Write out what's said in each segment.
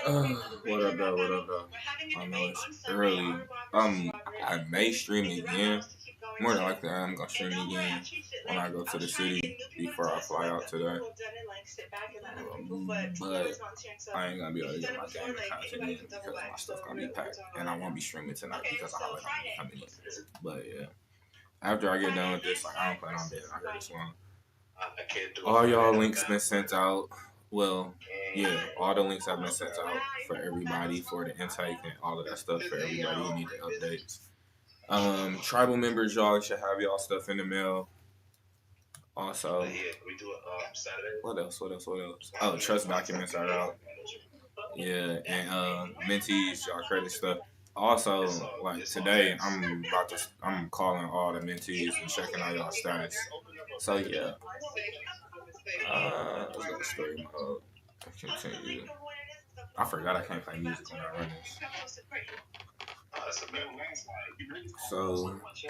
What up, though? What up, though? I know it's early. I may stream again. More than likely, I'm gonna stream again when I go to the city before I fly out today. But I ain't gonna be able to get my gaming content in because my stuff gonna be packed, and I won't be streaming tonight because I have coming in. But yeah, after I get done with this, like I don't plan on being out here this long. All y'all links been sent out. Well, yeah, all the links have been sent out for everybody for the intake and all of that stuff for everybody who need the updates. Tribal members, y'all should have y'all stuff in the mail. Also, what else? Oh, trust documents are out. Yeah, and mentees, y'all credit stuff. Also, like today, I'm calling all the mentees and checking out y'all status. So yeah. Let's go to story mode. Continue. I forgot I can't play music when I run this. So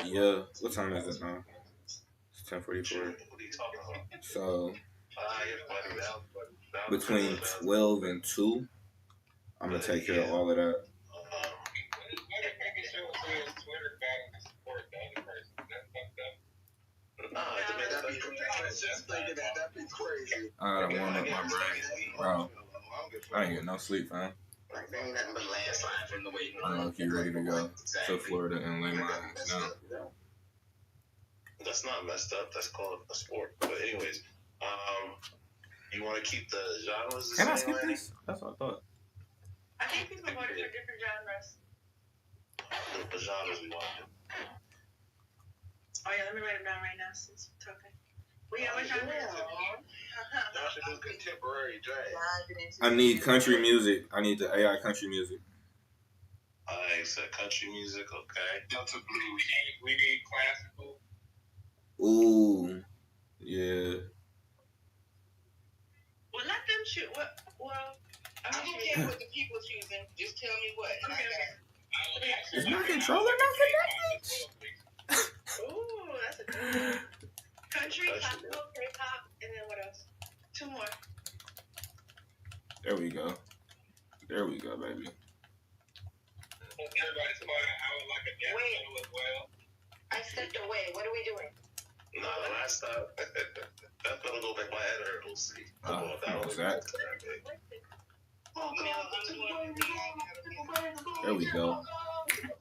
yeah, what time is it now? It's 10:44. So between 12 and 2, I'm gonna take care of all of that. I gotta warm up my brain, bro. I ain't getting no sleep, fam. I know if you're ready to go to Florida and lay my ass down. That's not messed up. That's called a sport. But anyways, you want to keep the genres the same? Can I skip this? That's what I thought. I think people voted for different genres. The genres we want to do. Oh yeah, let me write them down right now since we're talking. What genre is it? Y'all should do contemporary jazz. I need country music. I need the AI country music. I said country music, okay. Delta blues. We need classical. Ooh, yeah. Well, let them choose. Well, I'm okay with the people choosing. Just tell me what. Okay. Is my controller not connected? Ooh, that's a good one. Country, classical, K-pop, and then what else? 2 more. There we go. There we go, baby. Everybody's calling an hour like a guest as well. I stepped away. What are we doing? No, last time. That's gonna go back my head hurt. We'll see. What was that? There we go.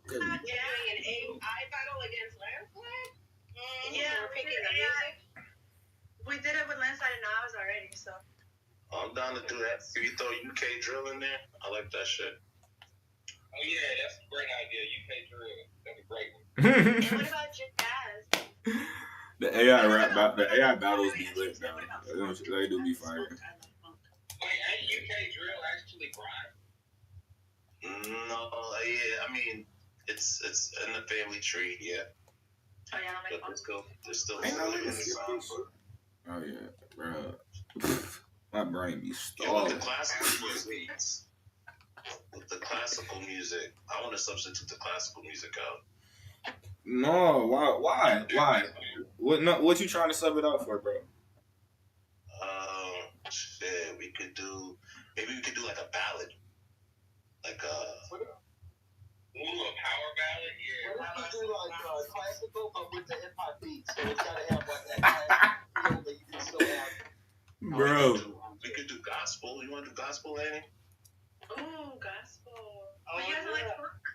Yeah, an AI battle against Landslide? Yeah, we're picking the music. We did it with Landslide and Nas already, so. I'm down to do that. If you throw UK drill in there, I like that shit. Oh yeah, that's a great idea. UK drill. That's a great one. And what about jazz? The AI battles be lit though. They do be fire. Wait, ain't UK drill actually grind? No, yeah. I mean, it's in the family tree, yeah. Oh yeah, I like let's go. There's still in the song. Oh yeah, bro. My brain be stalled. With the classical music, I want to substitute the classical music out. No, why? What you trying to sub it out for, bro? Shit, maybe we could do like a ballad, like a power ballad. Yeah. What if we do like classical but with the hip hop beat? So it's gotta have like that feel that you can still have. Bro, we could do gospel. You want to do gospel, Annie? Ooh, gospel. Oh, you guys like funk?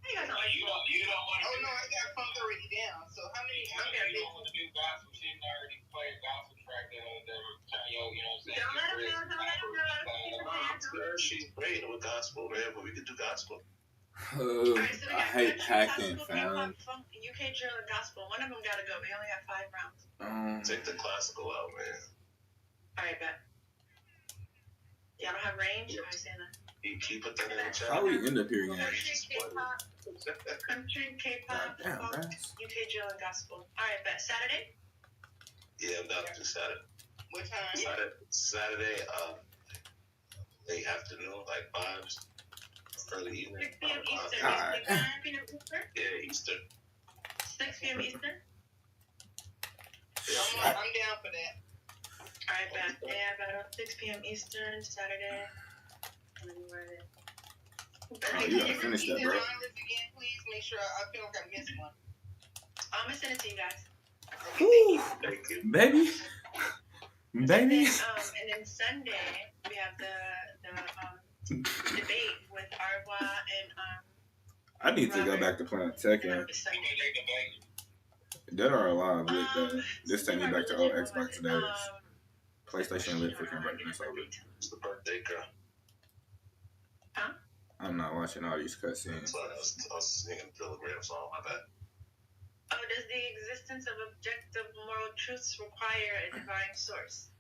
You don't want to. Oh no, I got funk already down. So how many? Okay, you don't want to do gospel. She already played a gospel track that you know what I'm saying? Don't let him know. She's great with gospel, man. But we could do gospel. Right, so I hate hacking, fam. UK drill and gospel. One of them gotta go. We only have 5 rounds. Take the classical out, man. All right, bet. Y'all don't have range? How are you saying that? You keep it in the chat. How we end up here again? Country, K-pop, UK drill and gospel. All right, bet. Saturday? Yeah, I'm down to Saturday. What time? Saturday, late afternoon, like 5. Early evening. 6 p.m. Eastern. 9 p.m. Eastern? Yeah, Eastern. 6 p.m. Eastern? Yeah, I'm down for that. Alright, back. Yeah, about 6 p.m. Eastern, Saturday. Oh, you gotta finish that, bro. Again, please make sure I feel like I missed one. I'm gonna send it to you guys. Woo. Thank you. Baby. Baby. And then Sunday we have the debate with Arwa and I need to go back to playing Tekken. Dead or Alive lit that. This take me back to old Xbox days. PlayStation lit for converting this over. It's the birthday girl. Huh? I'm not watching all these cutscenes. I was singing a Telegram song, my bad. Oh, does the existence of objective moral truths require a divine source?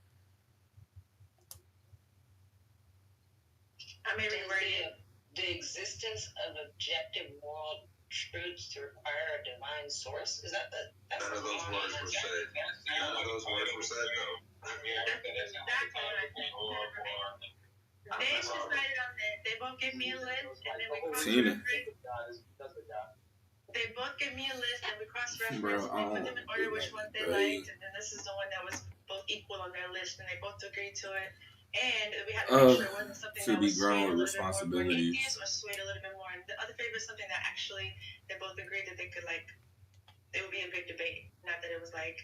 I may reword it. The existence of objective moral truths to require a divine source? Is that the... None of those words were said. None of those words were said, though. That's exactly what I said. They decided on that. They both gave me a list, and then we cross-referenced. They both gave me a list, and we cross-referenced. We put them in order which one they liked, and then this is the one that was both equal on their list, and they both agreed to it. And we had to make sure it wasn't something that was swayed a little bit more for atheists or swayed a little bit more. And the other favorite was something that actually they both agreed that they could, like, it would be a good debate. Not that it was, like,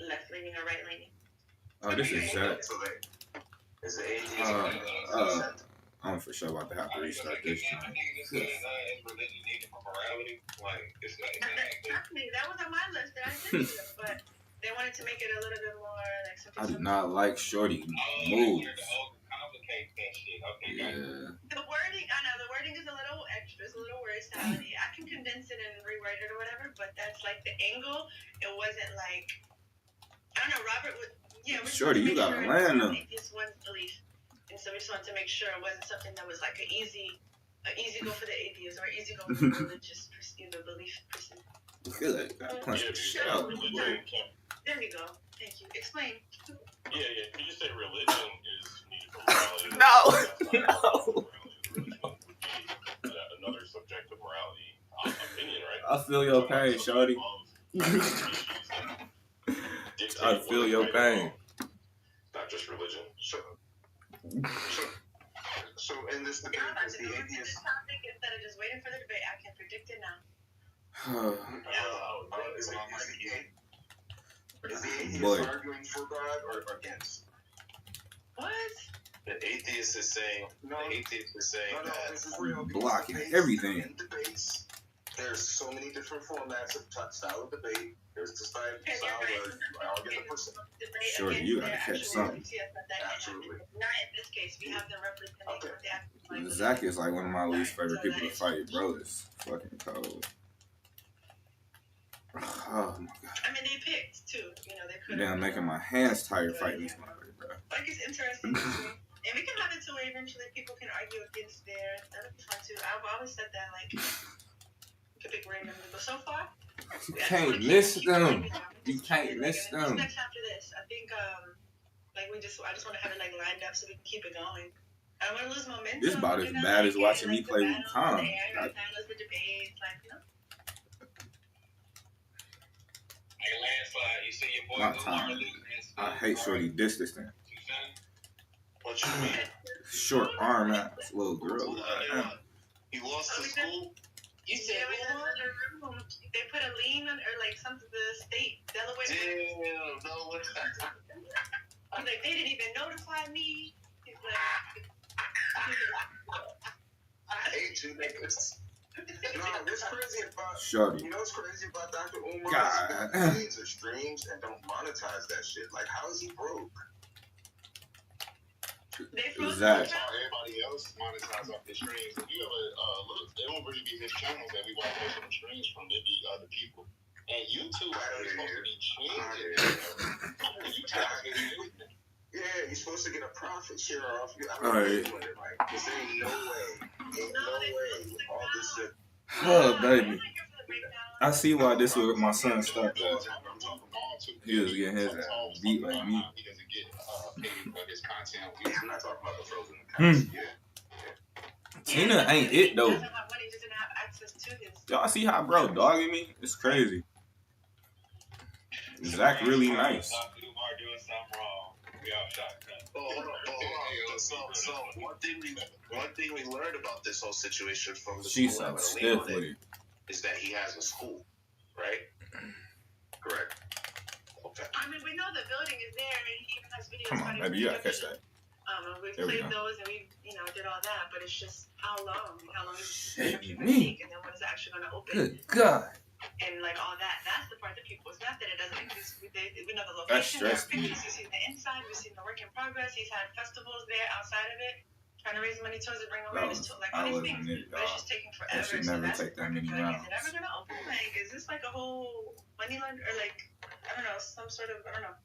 left-leaning or right-leaning. Oh, this is Zach. Is the atheist I'm for sure about to have to restart this time. That was on my list that I sent to them, but they wanted to make it a little bit more like something. I do not like shorty moves. Yeah. The wording, I know the wording is a little extra, it's a little word salad. I can condense it and rewrite it or whatever, but that's like the angle. It wasn't like, I don't know, Robert would, shorty, you gotta land them. Atheist one's belief. And so we just wanted to make sure it wasn't something that was like an easy go for the atheist or easy go for the religious person, the belief person. I feel like I punched the shit out of the boy. There we go. Thank you. Explain. Yeah. Can you say religion is needed for morality? No. Another subjective morality opinion, right? I feel your pain, shorty. I feel your pain. Not just religion. So in this debate, is the atheist topic instead of just waiting for the debate? I can predict it now. Is the atheist arguing for God or against? What? The atheist is saying. No. The atheist is saying that. This is real. Blocking everything. In debates, there's so many different formats of style of debate. There's the style where you argue the person. Sure, you gotta catch something. Absolutely. Not in this case. We have them representing. Okay. Zach is like one of my least favorite people to fight, bro. It's fucking cold. Oh my god. I mean, they picked too. They could. Damn, making my hands tired fighting this motherfucker, bro. Like it's interesting. And we can have it to where eventually people can argue against theirs. That would be fun too. I've always said that, like, you could pick randomly. But so far, you can't miss them. You can't miss them. Next after this, I think, I just want to have it like lined up so we can keep it going. I don't want to lose momentum. This about as bad as watching me play Wukong. My time. I hate shorty distance thing. What you mean? Short arm ass little girl. He lost to school? You said they put a lien on, or like something, the state, Delaware. Damn, no way. I'm like, they didn't even notify me. He's like, I hate you niggas. What's crazy about shorty? You know what's crazy about Dr. Umar? God. He or streams and don't monetize that shit. Like, how is he broke? Zach. Everybody else monetize off his streams. If you ever look, they don't really be his channels that we watch most of the streams from. They be other people. And YouTube is supposed to be changing. Yeah, you're supposed to get a profit share off you. All right. Like, this ain't no way. Ain't no way. All this shit. Oh, baby. I see why this was my son stuck though. He was getting his ass beat like me. He doesn't get paid for his content. I'm not talking about the frozen accounts. Tina ain't it though. Y'all see how bro dogging me? It's crazy. Zach really nice. Doing something wrong. We all shot. hold on. So one thing we learned about this whole situation from the She school so I'm stiff gonna lean on with it it. is that he has a school, right? Correct. Okay. I mean, we know the building is there, and he even has videos. Come on, baby, you gotta catch that. We There we played go. those, and we, did all that. But it's just how long? How long is this Shit, construction going to me. take? And then when is it actually going to open? Good God. And like all that. That's the part that people. It's not that it doesn't exist. We know the That location. There are stressed me. pictures. We've seen the inside. We've seen the work in progress. He's had festivals there outside of it, trying to raise money towards it, bring awareness to like all these things. It, But it's just taking forever. That should so never that's take that many like, rounds. is it ever going to open? Like, is this like a whole money lender or like I don't know, some sort of I don't know.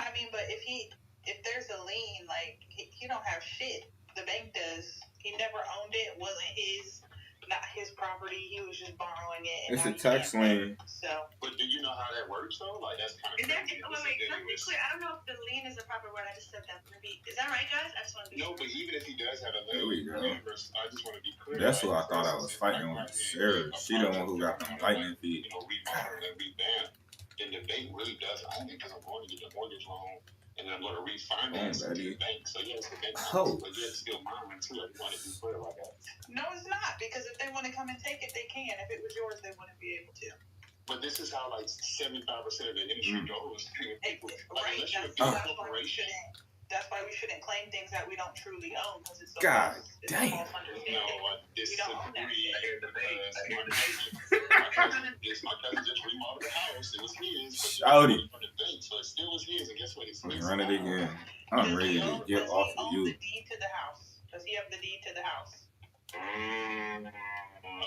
I mean, but if there's a lien, like he don't have shit. The bank does. He never owned it. Wasn't his. Not his property. He was just borrowing it. And it's a tax lien. So. But do you know how that works though? Like that's kind of. Wait, let's be clear. I don't know if the lien is the proper word. I just said that. Maybe is that right, guys? I just want to be. No, but even if he does have a There we go. I just want to be clear. That's who I thought I was fighting with. Sarah, she the one who got the lightning feet. Remodel and revamp. And the bank really does own it because I'm going to get the mortgage loan and then I'm going to refinance it to the bank. So yes, the bank owns it, but it's still mine too. I want to be clear about that. No, it's not, because if they want to come and take it, they can. If it was yours, they wouldn't be able to. But this is how like 75% of the industry goes. People, right, unless you're a big corporation. That's why we shouldn't claim things that we don't truly own, because it's so God it's damn. a false understanding. No, I disagree. My cousin just remodeled the house. It was his. Shouty. From the bank, so it still was his. And guess what? It's Let me run it again. I'm ready to get off of you. Does he own the deed to the house? Does he have the deed to the house?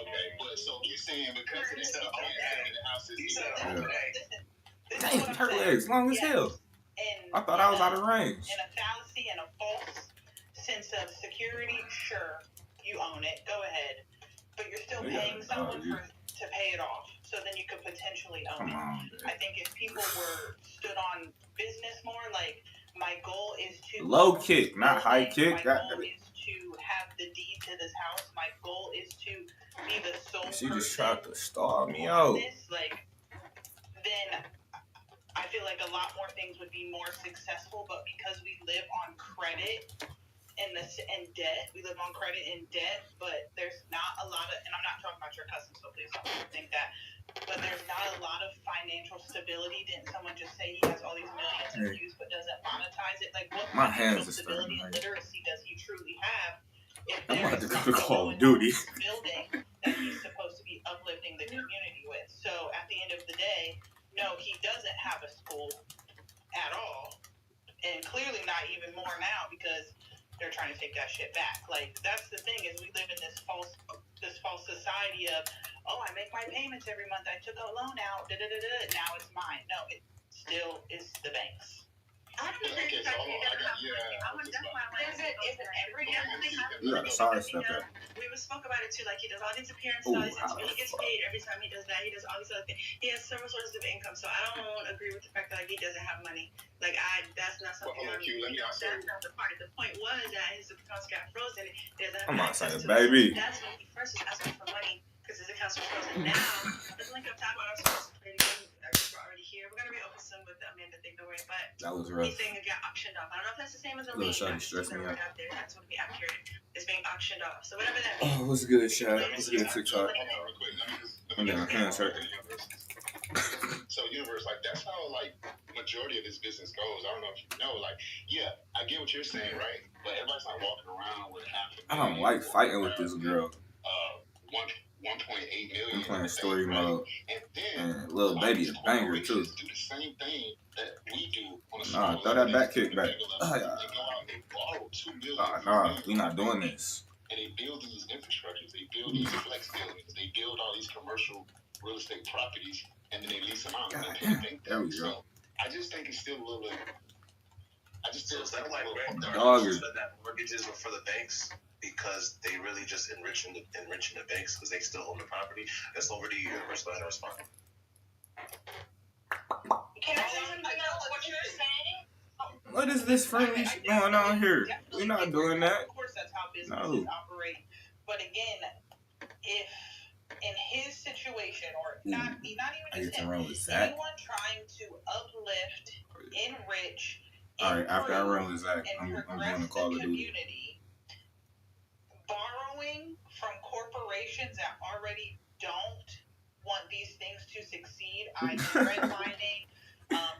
Okay, but so you're saying because of that, the house is Dang, her legs long as hell. I thought I was out of range. In a fallacy and a false sense of security, sure, you own it. Go ahead. But you're still paying someone to pay it off. So then you could potentially own it. I think if people were stood on business more, like my goal is to low kick, not high kick. My goal is to have the deed to this house. My goal is to be the sole She just person tried to stall me out. Then I feel like a lot more things would be more successful, but because we live on credit and debt, we live on credit and debt, but there's not a lot of, and I'm not talking about your cousin, so please don't think that, but there's not a lot of financial stability. Didn't someone just say he has all these millions in views but doesn't monetize it? Like, what My financial hands are stability starting and literacy does he truly have? If I'm about to there's go to Call of Duty. building that he's supposed to be uplifting the community with. So at the end of the day, no, he doesn't have a school at all, and clearly not even more now because they're trying to take that shit back. Like, that's the thing, is we live in this false society of, oh, I make my payments every month, I took a loan out, now it's mine. No, it still is the bank's. I don't think Okay, so hold on. You gotta sidestep that. We spoke about it too, like he does all these appearances, all these interviews, he gets paid every time he does that, he does all these other things. He has several sources of income, so I don't agree with the fact that like, he doesn't have money. Like that's not something that's not the part. The point was that his accounts got frozen. He doesn't have access to baby. That's when he first was asking for money because his accounts were frozen. Now, let's link up top about our sources. We're already here. We're gonna reopen soon with the Amanda thing, don't worry. But that was rough. He's saying it got auctioned off. I don't know if that's the same as a Little lien. Shotty stressed me out. That's what be accurate. It's being auctioned off. So whatever that means. Oh, what's good, Shad? What's good, TikTok? I'm down. Hands hurt. So universe, like that's how like majority of this business goes. I don't know if you know, like, yeah, I get what you're saying, right? But everybody's not walking around with I don't like fighting with this girl. 1.8 million. I'm playing story mode. And then little baby a banger too. Do the same thing that we do on a Nah, throw that back kick back. They go out and they borrow $2 million. Nah, we not doing this. And they build these infrastructures, they build these flex buildings, they build all these commercial real estate properties, and then they lease them out. There we go. So I just think it's still a little bit. I just feel like doggy. that mortgages are for the banks because they really just enriching the banks because they still own the property. That's over to you. Universe, go ahead and respond. Can I know what you're saying? What is this friendly shit going on here? We're not doing that. Of course, that's how businesses operate. But again, if in his situation, or not even just him, anyone trying to uplift, enrich, All right, after I run with Zach, and I'm progress going to Call the of Duty. community. Borrowing from corporations that already don't want these things to succeed, i.e. redlining,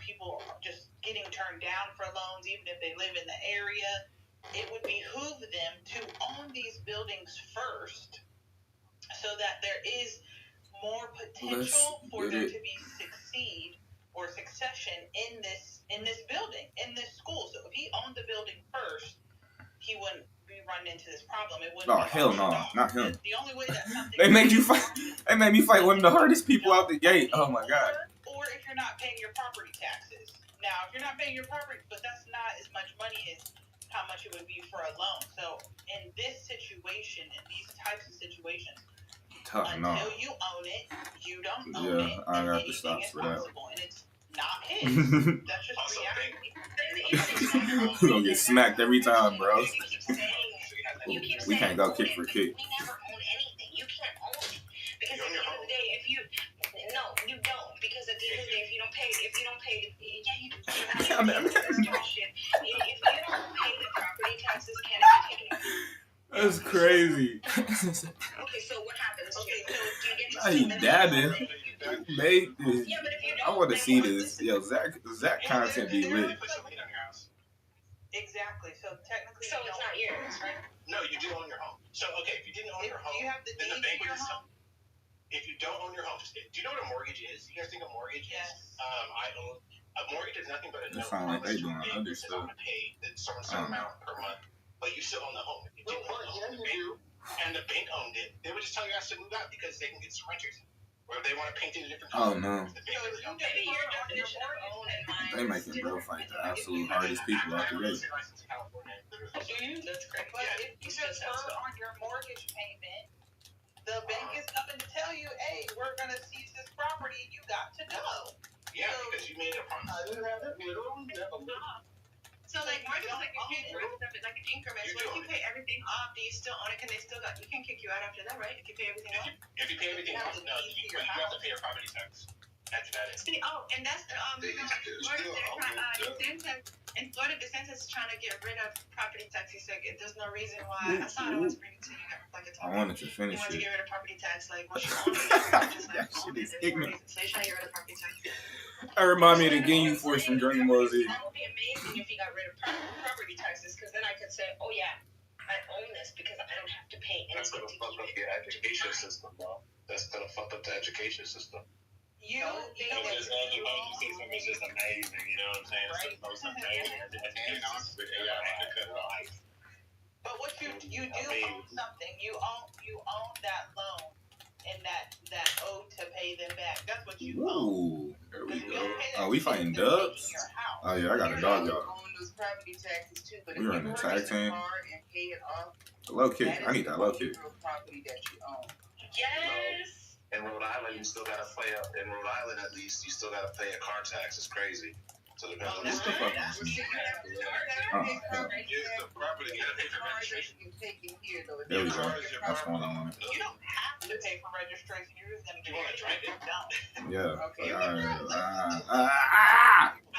people just getting turned down for loans even if they live in the area. It would behoove them to own these buildings first so that there is more potential for there to be succession in this building, in this school. So if he owned the building first, he wouldn't be running into this problem. It wouldn't. Oh hell no, not him. The only way that something They made you fight. They made me fight one of the hardest people out the gate. Oh my god. Or if you're not paying your property taxes. Now, if you're not paying your property, but that's not as much money as how much it would be for a loan. So in this situation, in these types of situations, until you own it, you don't own it. I got the stops for that. And it's not his. That's just reality. We're gonna get smacked every time, bro. We can't go kick for kick. We never own anything. You can't own it. Because at the end of the day, if you don't. Because at the end of the day, if you don't pay, yeah, you do. If you don't pay the property taxes, can it be taken? That's crazy. Okay, so what happens? Okay, so do you get to Now you dabbing. Mate, yeah, but if you don't, I want to see this. Yo, Zach content be lit. Exactly. So technically, so it's not yours, right? No, you do own your home. So okay, if you didn't own your home, you have the then the deed bank to would your just. home? If you don't own your home, do you know what a mortgage is? You guys think a mortgage Yes. is? I own a mortgage is nothing but a It note. sound like they doing I'm other stuff. gonna pay the certain amount per month, but you still own the home. If you didn't own the home, and the bank owned it, they would just tell you guys to move out because they can get some renters. Or if they want to paint it a different color. Oh no. Maybe your definition of own and mine. They making bro fight the absolute hardest people out the gate. That's correct. But if you defer on your mortgage payment, the bank is coming to tell you, hey, we're going to seize this property. You got to go. Yeah, because you made a promise. So like mortgage is like you pay the rest of it like in increments. What if you pay everything off? Do you still own it? Can they still you can kick you out after that, right? If you pay everything off? If you pay everything off, no, you have to pay your property tax. After that is. See, and that's the Florida, in Florida, DeSantis is trying to get rid of property tax. He said there's no reason why. I thought I was bringing to you like a I wanted to finish you want to it. get rid of property tax, like what you own it. Just like That shit is ignorant. So you're trying to get rid of property tax. That remind me of the Ginyu Force from Dragon Ball Z. That would be amazing if he got rid of property taxes, because then I could say, oh yeah, I own this because I don't have to pay That's anything gonna to fuck up keep your it. education system, bro. That's gonna fuck up the education system. You know This education system is just amazing, you know what I'm saying? It's the most amazing education system. AI had to cut it off. But what you do own something. You own that loan and that owe to pay them back. That's what you own. Ooh, there we go. Oh, we fighting dubs? Oh yeah, I got a dog, y'all. Own those property taxes too, but We if running you a tag purchase a team. car and pay it off, Low kick. I need that low kick. real property that you own. Yes. In Rhode Island, you still gotta pay in Rhode Island, at least, you still gotta pay a car tax. It's crazy. So the What the fuck? the property, you gotta pay for registration. There we go. That's one I wanted. You don't have to pay for registration. You're just gonna You get wanna drive it? done. Yeah. Okay. I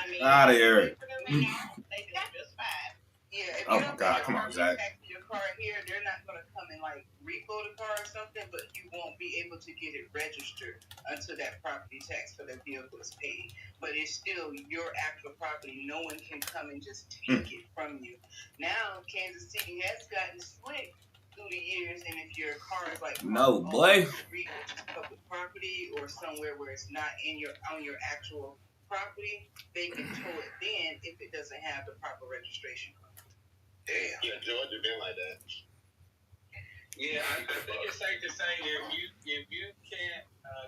mean, Out of here. They do just fine. Yeah, if Oh you my don't God, pay come on, property Zach. tax to your car here, they're not gonna come and like repo the car or something, but you won't be able to get it registered until that property tax for the vehicle is paid. But it's still your actual property. No one can come and just take it from you. Now, Kansas City has gotten slick through the years, and if your car is like No, on boy. the street, which is public property, or somewhere where it's not on your actual property, they can tow it then if it doesn't have the proper registration card. Damn. Yeah, Georgia been like that. Yeah, I think it's safe to say if you can't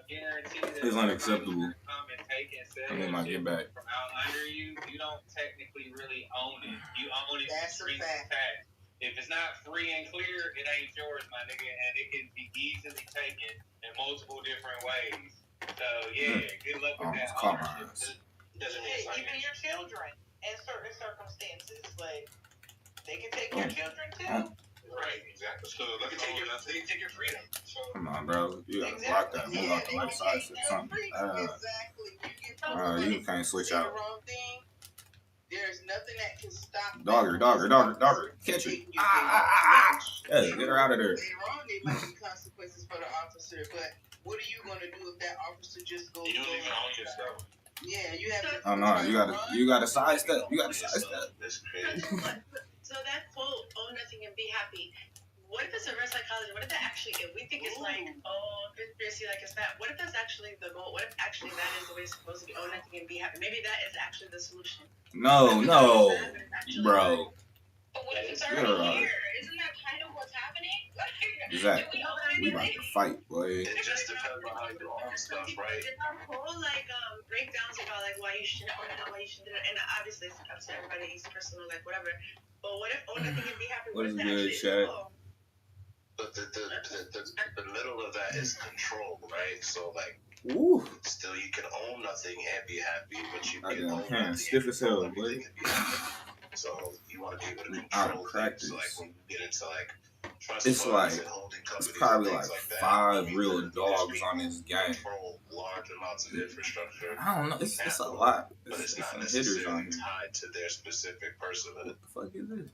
guarantee that It's unacceptable. come and take and sell And they might get back. from out under you, you don't technically really own it. You own it That's a strings fact. attached. If it's not free and clear, it ain't yours, my nigga, and it can be easily taken in multiple different ways. So yeah, good luck with that. Almost caught my ownership. eyes. Doesn't mean it's not Even yours. your children in certain circumstances, like they can take your children too. Right, exactly. So they can take your freedom. So Come on, bro. You gotta block that. Move out the left side or something. Exactly. You You can't switch say the out. wrong thing, There's nothing that can stop. Dogger. Catch her. Yeah, get her out of there. Later on, there might be consequences for the officer, but what are you gonna do if that officer just goes? You don't even own yourself. Yeah, you have to. Oh no, you gotta sidestep. That's crazy. So that quote, "own nothing and be happy." What if it's reverse psychology? What if that actually, if we think it's like, conspiracy, like it's that, what if that's actually the goal? What if actually that is the way it's supposed to be? Own nothing and be happy. Maybe that is actually the solution. No, bro. But what if it's already here? Isn't that kind of what's happening? Exactly. We about to fight, boy. It just depends on how you own stuff, right? There's our whole breakdowns about why you shouldn't own it and why you should do it, and obviously it's up to everybody, each personal, whatever. But what if own nothing and be happy? What is that good, actually chat? But the middle of that is control, right? So Ooh. still you can own nothing and be happy, but you I can got own hands nothing stiff as hell, and boy. be happy. So you want to be able to control things. So when you get into trust it's funds and holding companies, it's probably and things that, 5 real dogs on this game. Control large amounts of infrastructure. I don't know. It's a lot. But it's not some hitters on necessarily here. tied to their specific personhood. What the fuck is this?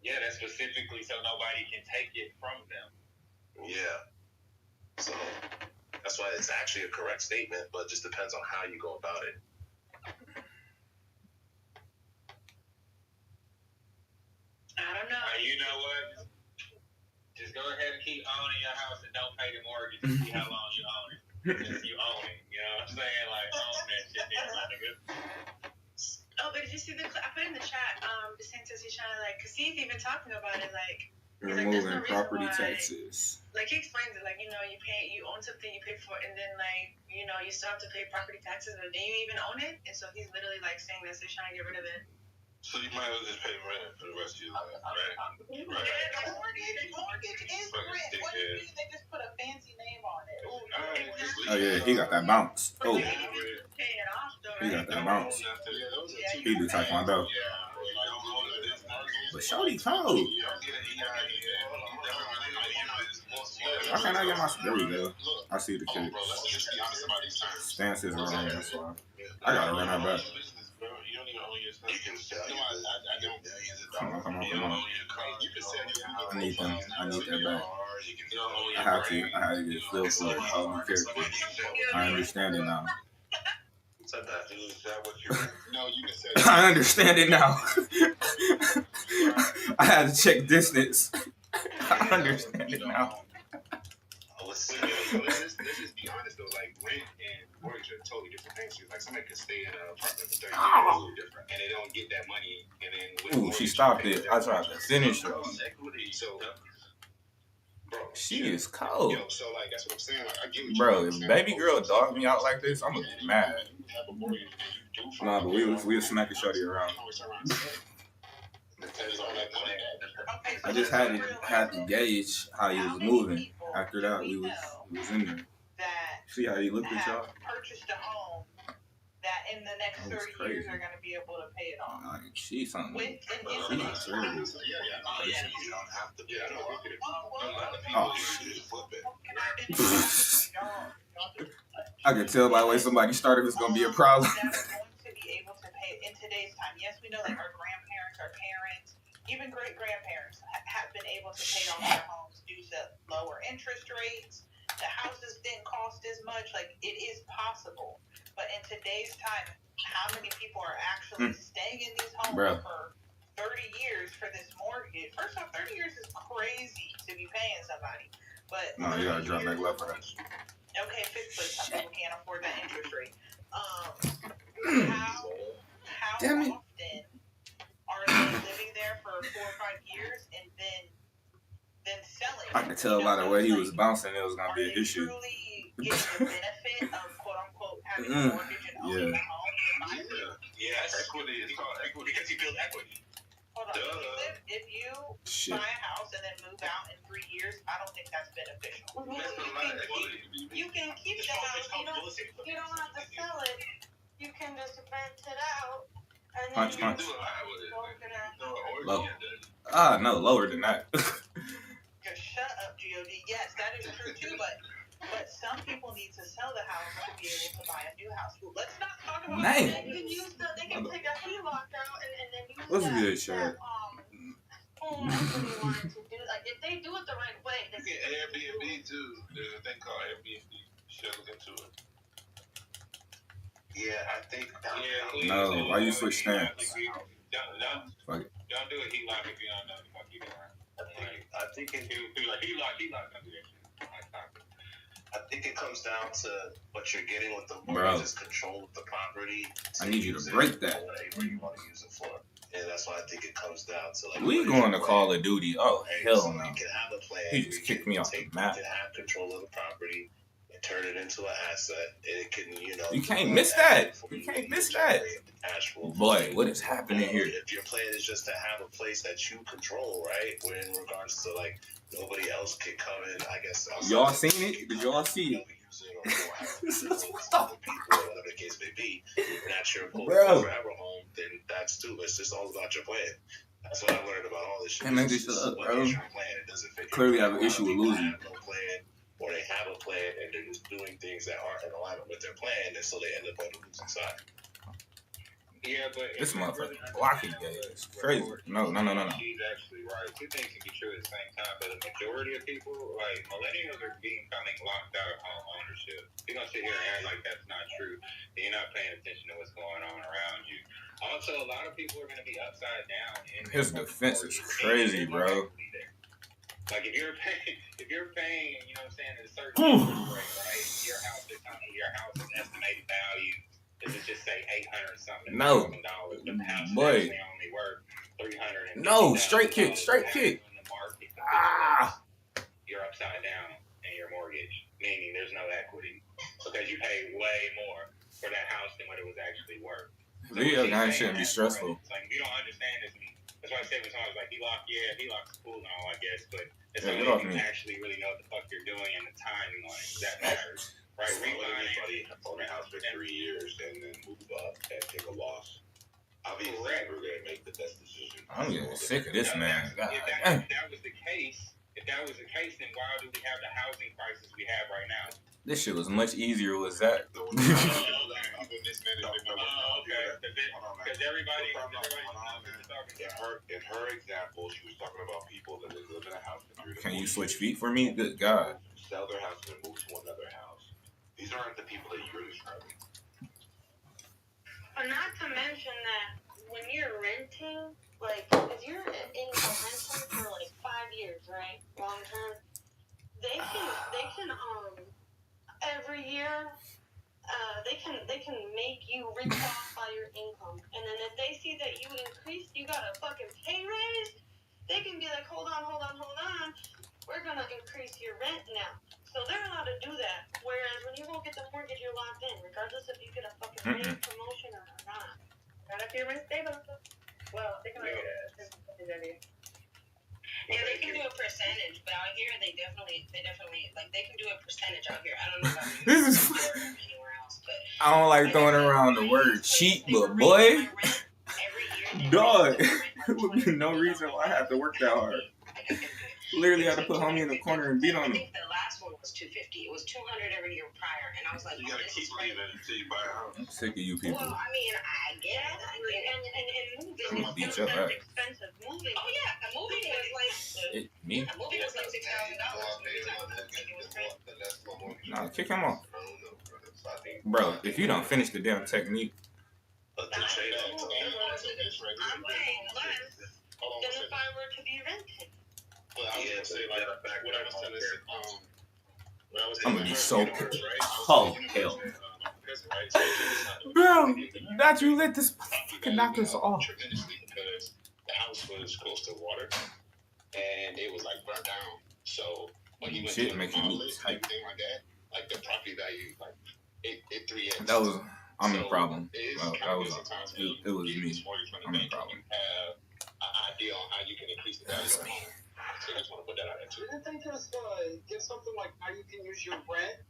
Yeah, that's specifically so nobody can take it from them. Yeah. So that's why it's actually a correct statement, but it just depends on how you go about it. I don't know. You know what? Just go ahead and keep owning your house and don't pay the mortgage and see how long you own it. Just you own it. You know what I'm saying? Own that shit there, my nigga. Oh, but did you see the clip? I put in the chat, DeSantis, he's trying to, because he's even talking about it, removing property taxes. He explains it, you own something, you pay for it, and then, you still have to pay property taxes, but then you even own it? And so he's literally, saying this, they're trying to get rid of it. So you might as well just pay rent for the rest of your life, right? Yeah, the mortgage is rent. What do you mean they just put a fancy name on it? Oh yeah, he got that bounce. Oh, Pay it off, though, he got that bounce. He do taekwondo. But shawty cold. How can I get my... There we go. I see the kid. Stances are wrong, that's why. I gotta run that back. Come on. I need that back. I have to get a feel for it. How my character. I understand it now. I understand it now. I had to check distance. I understand it now. Let's just be honest though, rent and mortgage are totally different things. Somebody could stay in an apartment for 30 years, different, and they don't get that money, and then ooh, she stopped it. I tried to finish her. So, bro, she is cold. Yo, so that's what I'm saying. I get what bro, if baby girl dog me out like this, I'm gonna be mad. Nah, but we'll smack a shorty around. I just had to gauge how he was moving. After that, we was in there. See how he looked at y'all? Purchased a home that in the next 30 years are going to be able to pay it off. She's something. She's serious. Oh, I can tell by the way somebody started it's going to be a problem. To be able to pay in today's time. Yes, we know our grandparents, our parents, even great grandparents have been able to pay off their homes due to lower interest rates. The houses didn't cost as much. It is possible. But in today's time, how many people are actually staying in these homes for 30 years for this mortgage? First off, 30 years is crazy to be paying somebody. But no, you gotta drop back left for that. Okay, some people can't afford that interest rate. How Damn it. often are they living there for 4 or 5 years and then selling? I could tell by the way he was bouncing it was gonna be an issue. Truly getting the benefit of quote unquote having a mortgage and owning a home. Yeah, equity. It's called equity because you build equity. Hold on. If you buy a house and then move out in 3 years, I don't think that's beneficial. You can keep the house. You don't have to sell it. You can just rent it out. And Punch. then Low. No, lower than that. Just shut up, G.O.D. Yes, that is true too, but But some people need to sell the house to be able to buy a new house. Well, let's not talk about Man. They can use they can take a HELOC out and then use What's that, good, Shad? home equity line to do, like, if they do it the right way. You get Airbnb too. There's a thing called Airbnb. You should look into it. Yeah, I think. No, why you switch stamps? Don't do a HELOC if you don't know what the fuck you're doing. I think it. Like HELOC, don't do that shit. I think it comes down to what you're getting with the mortgage is control of the property. I need you to break that. Whatever you want to use it for. And that's why I think it comes down to like. We going to Call of Duty. Oh, hell so no. You can have a plan. He just kicked me off the map. You can have control of the property and turn it into an asset. It can, You can't miss that. You can't miss that. Boy, what is happening here? If your plan is just to have a place that you control, right? Where in regards to like nobody else can come in, I guess. Y'all seen it? Did y'all see it? Whatever the case may be, and that's your forever home, then that's too. It's just all about your plan. That's what I learned about all this shit. And they just bro. Clearly have an issue with losing. Have no plan, or they have a plan and they're just doing things that aren't in alignment with their plan, and so they end up on the losing side. Yeah, but this motherfucker blocking game is crazy. No. She's actually right. Two things can be true at the same time, but the majority of people, like millennials, are becoming locked out of home ownership. You're gonna sit here and act like that's not true, and you're not paying attention to what's going on around you. Also, a lot of people are gonna be upside down. His defense is crazy, bro. Like if you're paying, you know what I'm saying, at a certain interest rate, right? Your house is estimated value. Does it just say $800 something? No, but the house boy. is only worth $300. No, straight kick. You're upside down in your mortgage, meaning there's no equity because you pay way more for that house than what it was actually worth. So that shouldn't be stressful. Like if you don't understand this, that's why I say when someone's like HELOC's cool and all, I guess, but it's Yeah, only if you actually really know what the fuck you're doing and the timing on it that matters. Right, Anybody own a house for 3 years and then move up and take a loss. Obviously, we're gonna make the best decision. I'm getting sick of this man. If that was the case, then why do we have the housing crisis we have right now? This shit was much easier with Zach. Because everybody. In her example, she was talking about people that live in a house. Can you switch feet for me? Good God. Sell their house and move to another house. These aren't the people that you're describing. But not to mention that when you're renting, like, if you're in a rental for like 5 years, right, long term, they can every year, they can make you requalify your income, and then if they see that you increased, you got a fucking pay raise, they can be like, hold on, we're gonna increase your rent now. So they're allowed to do that. Whereas when you go get the mortgage, you're locked in, regardless if you get a fucking raise, promotion or not. Not if you're rent stable. Well, they can make it. Yeah, they can do a percentage, but out here they definitely like they can do a percentage out here. I don't know about This is anywhere else, but I don't like throwing around the word cheat, but boy, dog, there would be no reason why I have to work that hard. Literally had to put homie in the corner and beat on him. I think the last one was $250. It was $200 every year prior, and I was like, you gotta keep leaving until you buy a house. I'm sick of you people. Well, I mean, I guess, and moving I'm gonna beat your ass. expensive. Moving, oh yeah, and moving was like Me? moving was like $6,000. Nah, kick him off, bro. If you don't finish the damn technique, But the trade I'm paying less than if I were to be rented. But I was gonna say, like, what I was telling I'm gonna be so pissed. Oh, hell. Bro, not you let this fucking knock us off. Tremendously because the house was close to water and it was like burned down. So when he went Shit to making me outlets and tight. everything like that, like the property value, like it 3x. That was I'm the So problem. it is Well, kind that of was sometimes it was you me. get this mortgage from the I'm the bank, problem. you have an idea on how you can increase the value of the home. So I just want to put that out there too. Didn't they just get something like how you can use your rent?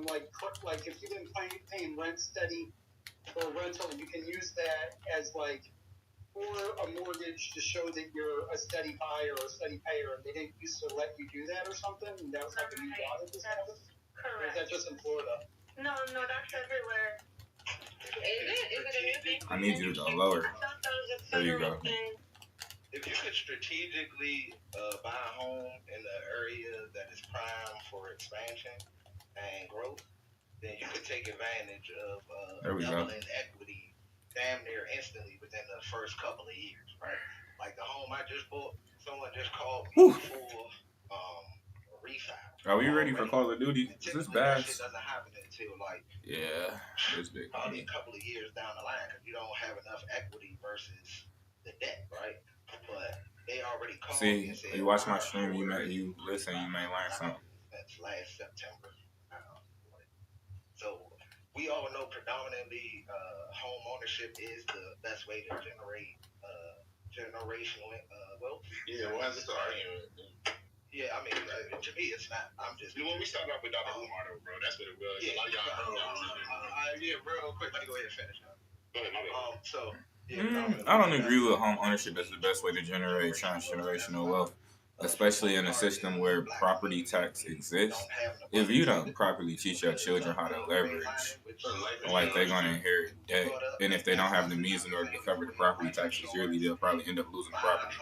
Like if you've been paying rent steady for a rental, you can use that as like for a mortgage to show that you're a steady buyer or a steady payer. And they didn't used to let you do that or something. And that was like a new law that just happened. Or is that just in Florida? No, that's everywhere. Is it a new thing? I need you to go lower. I thought that was a There you federal go. thing. If you could strategically buy a home in the area that is prime for expansion and growth, then you could take advantage of doubling equity damn near instantly within the first couple of years, right? Like the home I just bought, someone just called me for a refi. Are we ready for Call of Duty? Is this bad? That shit doesn't happen until like this big probably a couple of years down the line because you don't have enough equity versus the debt, right? But they already called me and said, you watch my stream, you listen, you may learn something. That's last September. So we all know predominantly home ownership is the best way to generate generational wealth. Yeah, why is this the argument? Yeah, I mean, to me, it's not. I'm just. When we started off with Dr. Umar, though, bro, that's what it was. Yeah, a lot of y'all yeah, real quick. Let me go ahead and finish. Go ahead, my bad. So. I don't agree with home ownership as the best way to generate transgenerational wealth, especially in a system where property tax exists. If you don't properly teach your children how to leverage, like they're going to inherit debt, and if they don't have the means in order to cover the property taxes yearly, they'll probably end up losing the property.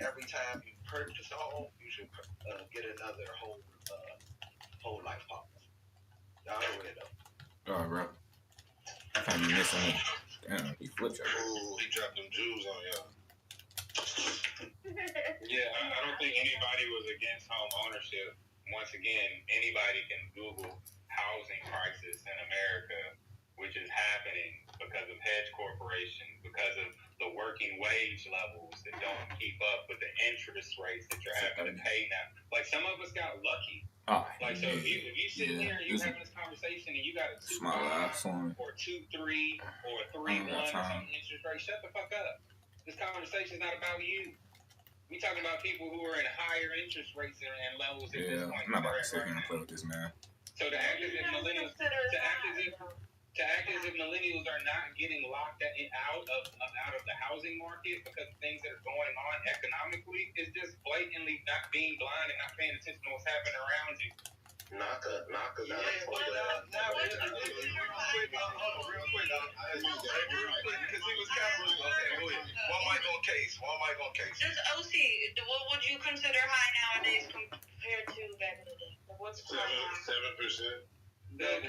Every time you purchase a home, you should get another whole life policy. Y'all know what it is. All right, bro. I can't be missing it. Damn, he flipped your He dropped them Jews on y'all. Yeah, I don't think anybody was against home ownership. Once again, anybody can Google housing crisis in America, which is happening because of hedge corporations, because of the working wage levels that don't keep up with the interest rates that you're having to pay now. Like, some of us got lucky. Like, so if you sitting here and you having this conversation and you got a 2.5 or 2.3 or 3.1 or some interest rate, shut the fuck up. This conversation is not about you. We talking about people who are in higher interest rates and levels at this point. I'm not about to sit here and play with this man. So to act as if millennials, are not getting locked out of the housing market because of things that are going on economically is just blatantly not being blind and not paying attention to what's happening around you. Naka got a Real quick, because he was capitalist. Okay, go ahead. One mic on case. Just OC, what would you consider high nowadays compared to back in the day? What's 7%. The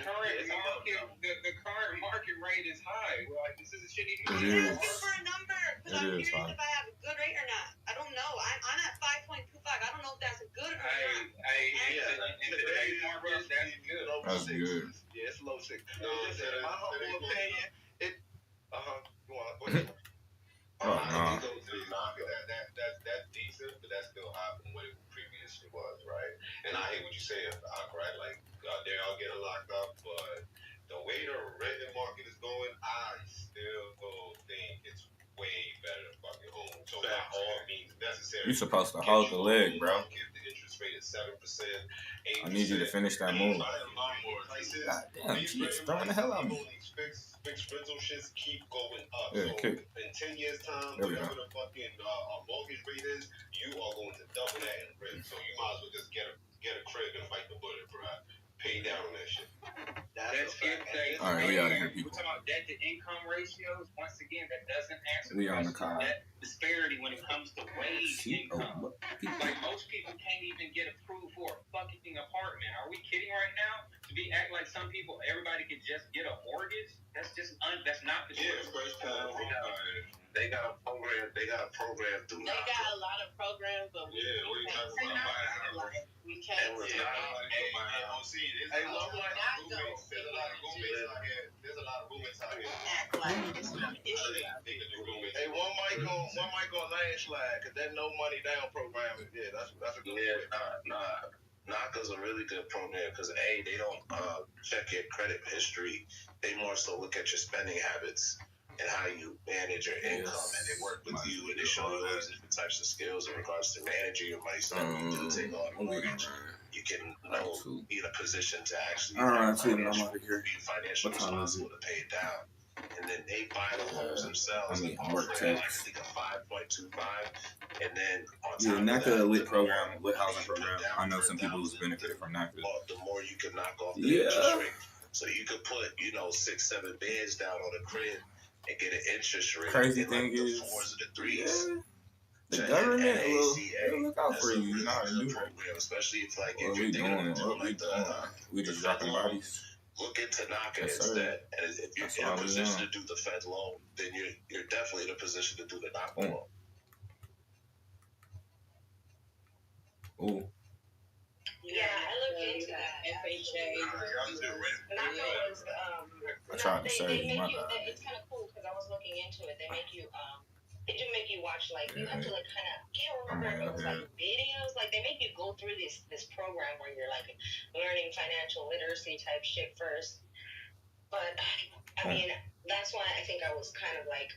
current market rate is high. Like, this is a shit even. I'm asking for a number because I'm curious high. if I have a good rate or not. I don't know. I'm at 5.25. I don't know if that's a good or not. In today's market, that's good. That's good. Yeah, it's low 6. No, My humble opinion, go ahead. That's decent, but that's still high from what it previously was, right? And I hate what you say, right? Like, they all getting locked up, but the way the renting market is going, I still think it's way better than fucking home. So by all means necessary. You're supposed to hold the leg, bro. The interest rate is 7%. I need you to finish that move. God damn, she's throwing the hell out of me. Fixed rental shits keep going up. Yeah, so in 10 years' time, whatever the fucking mortgage rate is, you are going to double that in rent. So you might as well just get a crib and fight the bullet, bro. Pay down on that shit. That's if they. All right, we out of here, people. We're talking about debt to income ratios. Once again, that doesn't answer We on the question. call. That disparity when it comes to wage income. Like, most people can't even get approved for a fucking apartment. Are we kidding right now? To be act like some people, everybody could just get a mortgage. That's just that's not the truth. They got a program. They got a program through. They got a lot of programs, but we can't. We can't. There's a lot of roommates out here. Act like it's not an issue. Hey, one mic on landslide, because that no money down program, that's a good one. NACA's a really good program because they don't check your credit history. They more so look at your spending habits and how you manage your income, and they work with you and they show you those different types of skills in regards to managing your money. So that when you do take on a mortgage, you can be in a position to actually I'm out of here. be financially responsible to pay it down. and then they buy the homes themselves and offer like I think a 5.25, and then on top NACA of that, lit program, lit housing program. I know some people who's benefited from NACA. The more you can knock off the interest rate, so you could put 6-7 beds down on a crib and get an interest rate. Crazy in, thing like, is, the 4s or the 3s. The government will look out for you. You know how to do that. Especially if like What we doing? What we doing? We just dropping bodies. Look into NACA Yes, instead. And if you're in a position to do the Fed loan, then you're definitely in a position to do the NACA loan. Ooh. Yeah, I looked into that. FHA. I tried to say they my make you, bad. it's kind of cool because I was looking into it. They make you, they do make you watch, like, you have to, like, kind of, I can't remember if it was, like, videos. Like, they make you go through this program where you're, like, learning financial literacy type shit first. But, I mean, that's why I think I was kind of, like,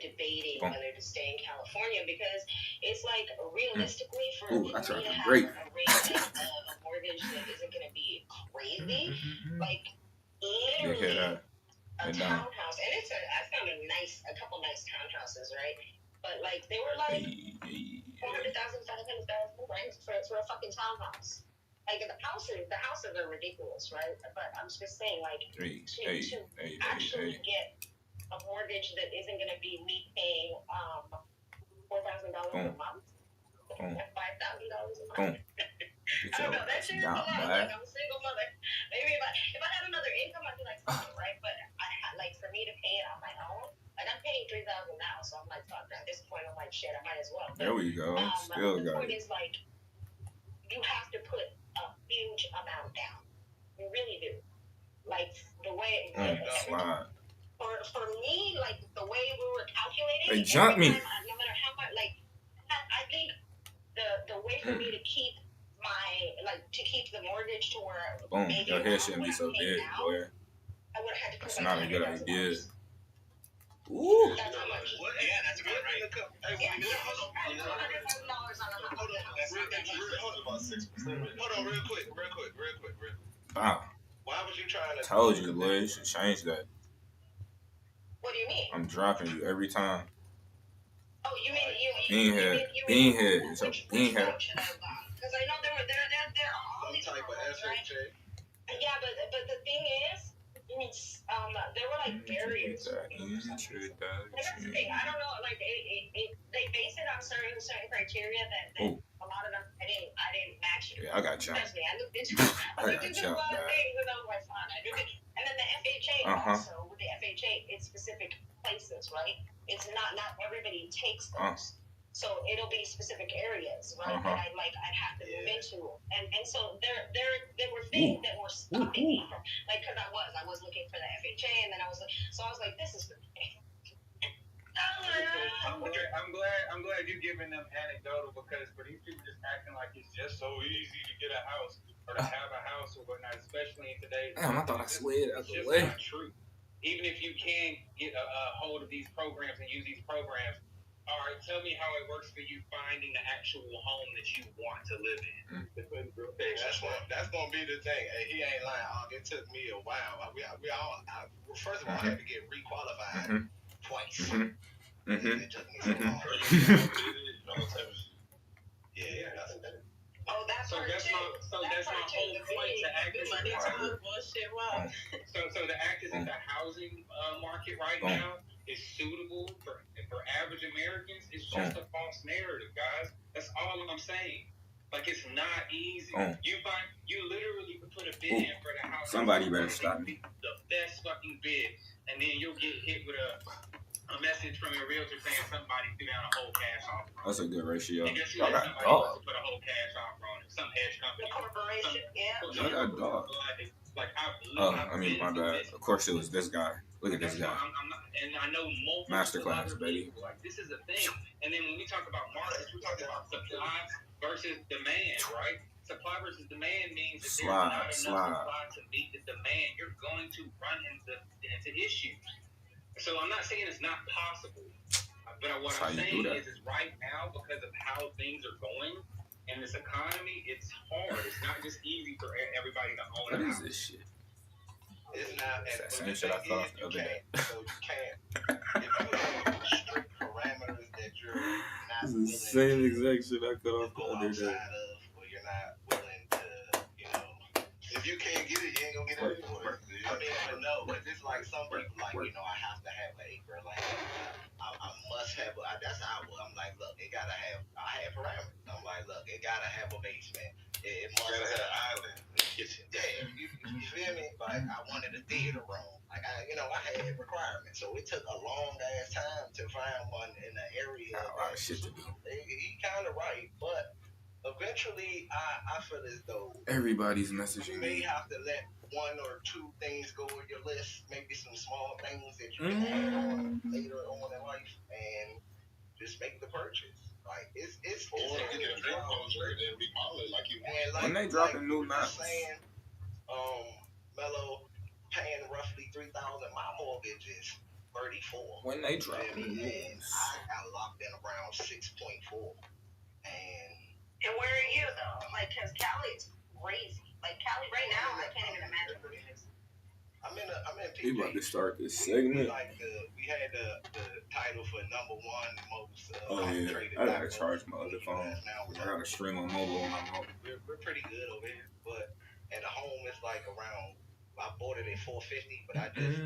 debating whether to stay in California because it's, like, realistically for me to have a rate of a mortgage that isn't going to be crazy, like, literally a townhouse. And I found a couple nice townhouses, right? But, like, they were, like, $400,000, $500,000 rent for a fucking townhouse. Like, the houses are ridiculous, right? But I'm just saying, like, to actually get a mortgage that isn't going to be me paying $4,000 a month, $5,000 a month. I don't know, that shit is a lot. Like, I'm a single mother. Maybe if I had another income, I'd be like, fuck it, right? But for me to pay it on my own, like, I'm paying $3,000 now, so I'm like, fuck, at this point, I'm like, shit, I might as well. There we go. Still the got point it. is, like, you have to put a huge amount down. You really do. Like, the way slide. For me, like, the way we were calculating, they jumped me. No matter how much, like, I think the way for me to keep the mortgage to where maybe your hair shouldn't be so big, boy. I would have had to put That's not a good idea. Ooh. That's how much. Yeah, that's about right. Hold on, real quick. Wow. Why would you try to? Told you, boy. You should change that. What do you mean? I'm dropping you every time. Oh, you mean Beanhead. It's a beanhead. Because I know there are all these type of FHA. Yeah, but the thing is, there were like barriers. That's the thing. I don't know. Like they base it on certain criteria that a lot of them I didn't match it. Yeah, I got jumped. Trust me, I looked into a lot of things and I was like, fine. And then the FHA also with the FHA, it's specific places, right? It's not everybody takes those. So it'll be specific areas, right? That I'd have to move into, and so there were things that were stopping me from, like, because I was looking for the FHA, and then I was like, this is for me. I'm glad you're giving them anecdotal because for these people just acting like it's just so easy to get a house or to have a house or whatnot, especially in today's. Damn, I thought I slid out the way. It's not true. Even if you can get a hold of these programs and use these programs. All right, tell me how it works for you finding the actual home that you want to live in. That's gonna be the thing. Hey, he ain't lying. It took me a while. First of all, I had to get requalified twice. It took me so long. Oh, that's so that's my whole point to act as So to act as if the housing market right now is suitable for average Americans, it's just a false narrative, guys. That's all I'm saying. Like, it's not easy. You literally put a bid in for the house. Somebody better stop me. The best fucking bid, and then you'll get hit with a message from your realtor saying somebody threw down a whole cash offer. That's a good ratio. Y'all got dog. Put a whole cash offer on it. Some hedge company. The corporation, Y'all got dog. I mean, my bad. Of course, it was this guy. Look at this guy. And I know multiple masterclass, baby. Like, this is a thing. And then when we talk about markets, we're talking about supply versus demand, right? Supply versus demand means if there's not enough supply to meet the demand, you're going to run into issues. So I'm not saying it's not possible, but what I'm saying is right now, because of how things are going in this economy, it's hard. It's not just easy for everybody to own a house. What is this shit? It's not. It's that But same the shit I thing thought is, the you other day. can't. So you can't. If you have strict parameters that you're not It's the willing same to exact shit I cut off the go other day. outside of, or you're not willing to, if you can't get it, you ain't gonna get it anyway. I mean, I know, because it's like some people like, I have to have an acre. Like, I must have. That's how I'm like, look, I have parameters. I'm like, look, it gotta have a basement. It must have an island, kitchen. Yeah, you feel me? Like, I wanted a theater room. Like, I had requirements. So it took a long ass time to find one in the area. Got a lot of shit to do. He kind of right, but eventually, I feel as though Everybody's you messaging may me. have to let one or two things go on your list, maybe some small things that you can add on later on in life, and just make the purchase. Like it's or you get a drip hose and remodel it like you want. When they dropping new knots. Saying, Mello paying roughly $3,000. My mortgage is 34. When they dropping new And ones. I got locked in around 6.4. And where are you though? Like, cause Cali's crazy. Like Cali right now, I can't even imagine what it is. I'm in We PG. about to start this segment. We had the title for number one most Oh yeah, concentrated I gotta black charge folks my other in the phone. US now. I gotta stream on mobile when I'm home. We're pretty good over here, but and the home is like around. I bought it at $450, but I just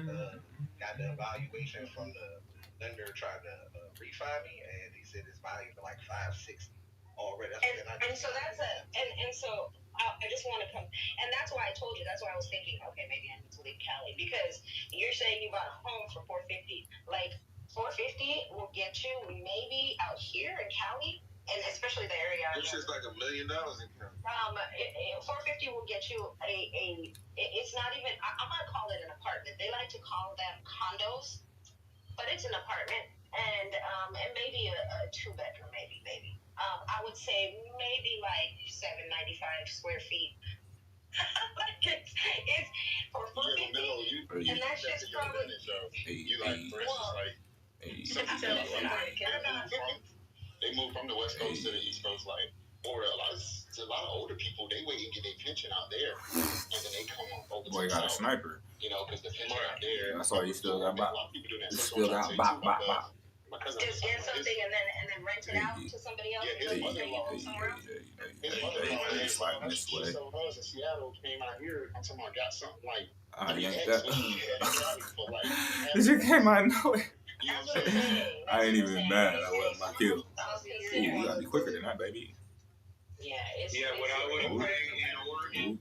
got the evaluation from the lender trying to refi me, and he said it's valued for like $560 already. And so that's and so I just want to come, and that's why I told you. That's why I was thinking, okay, maybe I need to leave Cali, because you're saying you bought a home for $450. Like $450 will get you maybe out here in Cali, and especially the area. Which is like $1 million in Cali. 450 will get you it's not even, I'm gonna call it an apartment. They like to call them condos, but it's an apartment, and maybe a 2-bedroom, maybe. I would say maybe like 795 square feet. Like it's for $450, and that's just probably. You like, for instance, like they move from the West Coast to the East Coast, like, or a lot of older people, they wait and get their pension out there, and then they come over. Boy, got a sniper. Because the pension out there. That's why you still got bop. A lot of people do that. You still got bop. Just get something and then rent it out to somebody else. Yeah, his mother-in-law. They sliding this way. So us in Seattle came out here. I'm talking about got something like. I yanked that. This shit came out of nowhere. You know what I'm saying? I ain't even mad. That wasn't my kill. Ooh, you gotta be quicker than that, baby. Yeah, what I would have paid in Oregon.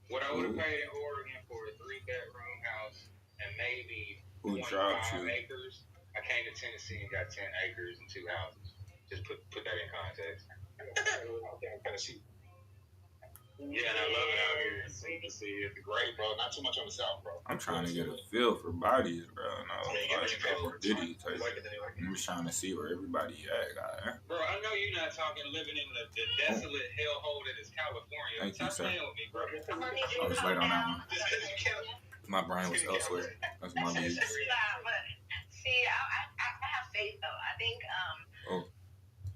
What I would have paid in Oregon for a 3-bedroom house and maybe 25 acres. I came to Tennessee and got 10 acres and 2 houses. Just put that in context. Okay, Tennessee. Yeah, and I love it out here. Tennessee, it's great, bro. Not too much on the south, bro. I'm trying to get a feel for bodies, bro. No, like Diddy type. I'm just trying to see where everybody at, guy. Bro, I know you're not talking living in the desolate hellhole that is California. Thank you, sir. With me, bro. I was late on that one. My brain was elsewhere. That's my bad. See, I have faith though. I think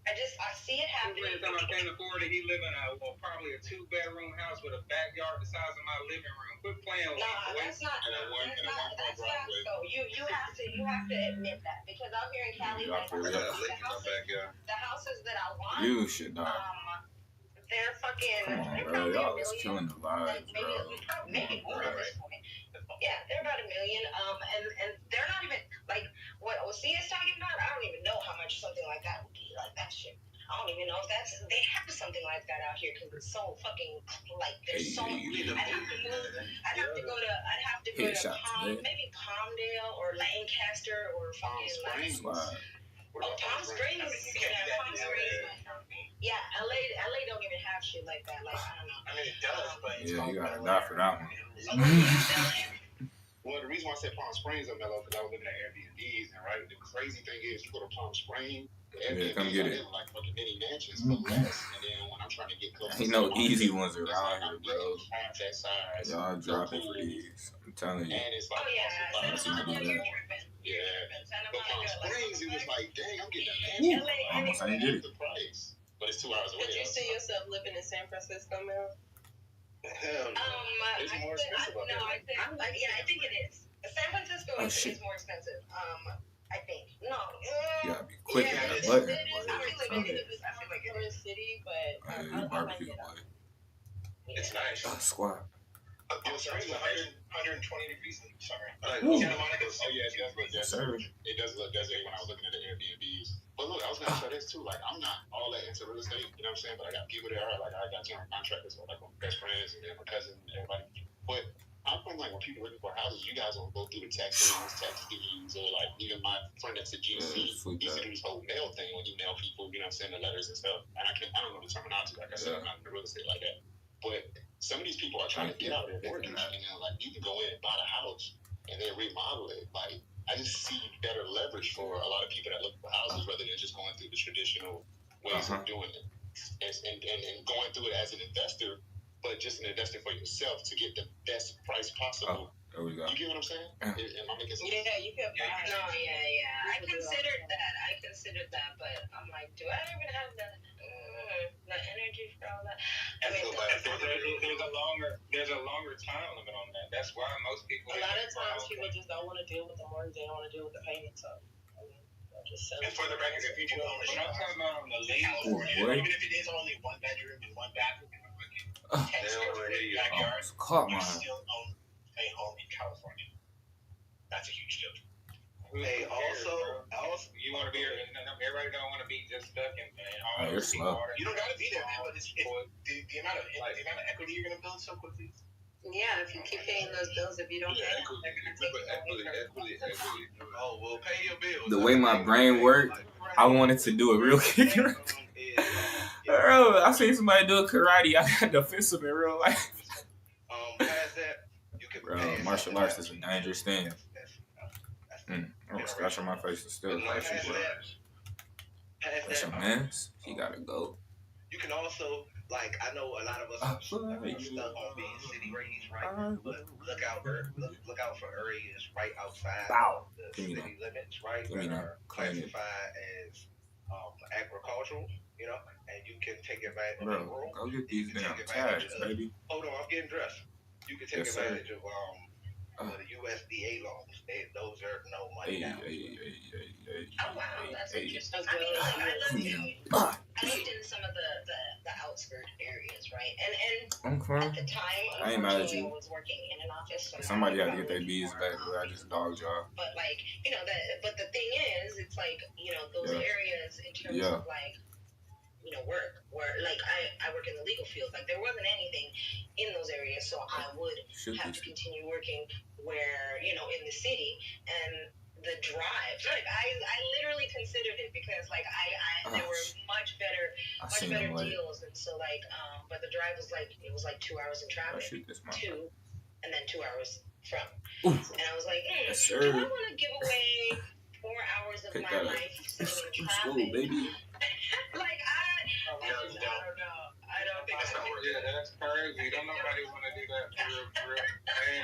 I see it happening. Every time I came to Florida, he live in probably a 2-bedroom house with a backyard the size of my living room. Quit playing with me. That's not. So you have to admit that, because out here in Cali, like, the houses that I want, you should not. They're fucking. Come on, bro. Y'all was killing the vibes, bro. Maybe more at this point. Yeah, they're about $1 million. And they're not even like what OC is talking about. I don't even know how much something like that would be. Like that shit. I don't even know if they have something like that out here, because it's so fucking like there's so. I'd have to go to maybe Palmdale or Lancaster or fucking Palm Springs. Palm Springs. Yeah, LA don't even have shit like that. Like, I don't know. I mean, it does, but yeah, you gotta die for that one. Well, the reason why I said Palm Springs are mellow, because I was living at Airbnbs, and right, the crazy thing is, you go to Palm Springs, Airbnbs come get it. Like fucking mini mansions for less, and then when I'm trying to get close, Ain't no easy ones around here, bro. Size, y'all dropping for these. I'm telling you. And it's like, but Palm Springs, it was like, dang, I'm getting a mansion. Almost ain't get it. The price, but it's 2 hours away. Could you see yourself living in San Francisco, Mel? Hell no. It's more expensive up there. I think it is. San Francisco is more expensive. I think. No. You gotta be quick with that button, boy. I feel like it is. City, but You barbecue, boy. It's nice. Squad. It's 120 degrees in the summer. Ooh. Santa Monica. Oh yeah, it does look Yes, desert. sir. It does look desert when I was looking at the Airbnbs. But look, I was gonna say this too. Like, I'm not all that into real estate. You know what I'm saying? But I got people there. Like, I got general contractors, like my best friends and then my cousin and everybody. But I find like when people looking for houses, you guys don't go through the tax deeds, or like even my friend that's a GC used to do this whole mail thing when you mail people. You know what I'm saying? The letters and stuff. And I don't know the terminology. Like I said, I'm not into real estate like that. But some of these people are trying to get out of their mortgage, and then like you can go in and buy the house and then remodel it. Like, I just see better leverage for a lot of people that look for houses rather than just going through the traditional ways of doing it, and going through it as an investor, but just an investor for yourself to get the best price possible. There we go. You get what I'm saying? Am I making sense? Yeah, you can buy. No, yeah. I considered that, but I'm like, do I even have the energy for all that? I mean, there's a longer time limit on that. That's why most people. A lot of times people just don't want to deal with the mortgage. They don't want to deal with the payment. So, I mean, just sell. And for the record, if you do own a I'm talking about on the lease, even if it is only one bedroom and one bathroom and like 10 square foot backyard, Caught you mine. still own a home in California. That's a huge deal. Hey, also, you want to be here. Everybody don't want to be just stuck in. You're slow. You don't got to be there, man. But it's the amount of equity you're gonna build so quickly. Yeah, if you keep paying those bills, if you don't pay them, they're gonna take Equity. Oh, well, pay your bills. The way my brain worked, I wanted to do a real kick. Bro, I seen somebody do a karate. I got defensive in real life. Past that, you can. Bro, martial arts is a dangerous thing. Scratching my face is still crazy, bro. That's your man's. He gotta go. You can also, like, I know a lot of us are stuck on being city raised, right? But look out for areas right outside the city limits, right? That are classified as agricultural, you know, and you can take advantage of rural. Go get these damn tags, baby. Hold on, I'm getting dressed. You can take advantage of the USDA loans. Those are no money now. Oh wow, that's interesting. I mean, I lived in some of the outskirt areas, right? And at the time, I ain't mad at you. I was working in an office. So somebody had to get their bees back, but I just dogged y'all. But like, you know, but the thing is, it's like, you know, those areas in terms of like, you know, work where like I work in the legal field. Like there wasn't anything in those areas, so I would have to continue working where, you know, in the city. And the drive, like I literally considered it because like there were much better deals, and so like but the drive was like, it was like 2 hours in traffic, and then 2 hours from. And I was like, do I want to give away 4 hours of my life sitting in traffic? Baby. Like I don't know. I don't think so. Yeah, that's crazy. Don't nobody want to do that for real.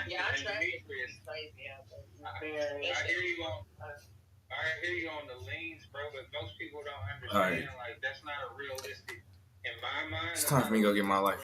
Yeah, traffic is crazy out there. I hear you on the leans, bro, but most people don't understand. Like, that's not a realistic, in my mind. It's time for me to go get my life.